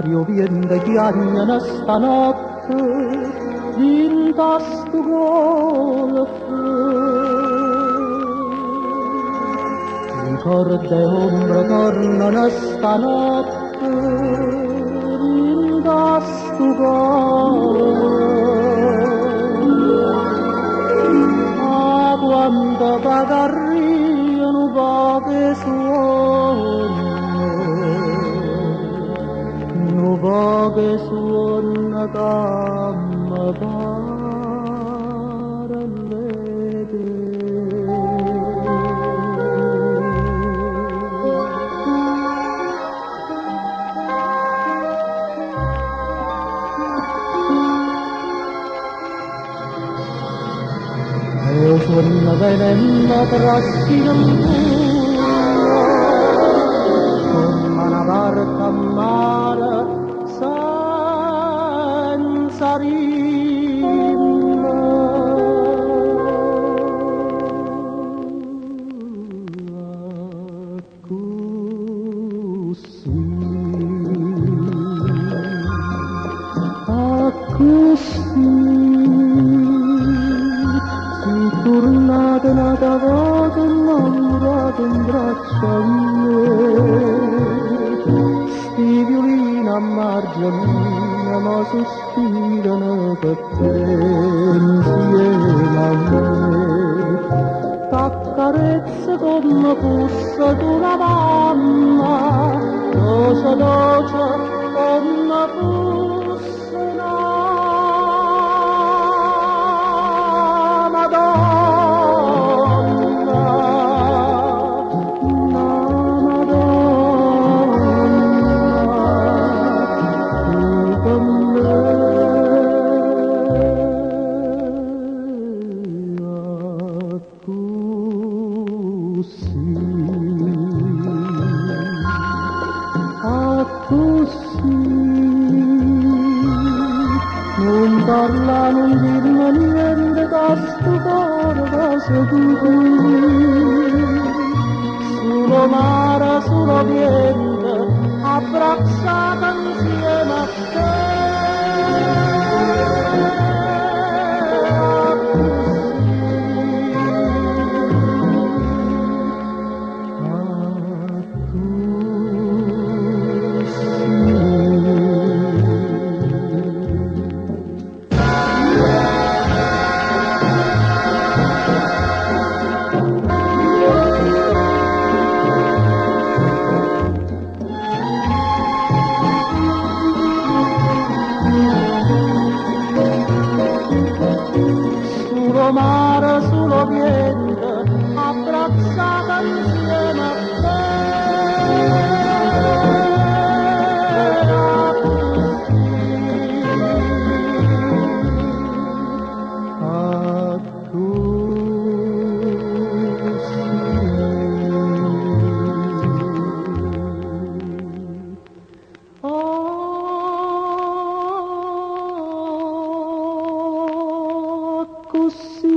Mario viene chiagna stanotte in tasto golf. Ricorda ombra tornano stanotte in tasto golf. Ah, quando pagarriano poche suone, no poche suona camma pare e suona venendo trascina un pugno come una barca a mare senza rima. Accussi, si tornate nata volta innamorata in braccia a me, sti violini a margine ma sospirano per te insieme a me. T'accarezza come fosse d'una mamma, dolce dolce come fosse una Madonna, una Madonna, tu con me. Accussi, non parla, non dirmi niente, da sto cuore da seguire, solo mare, solo niente, abbracciata insieme a te. Solo mare, solo niente, abbracciata insieme a te. Accussi.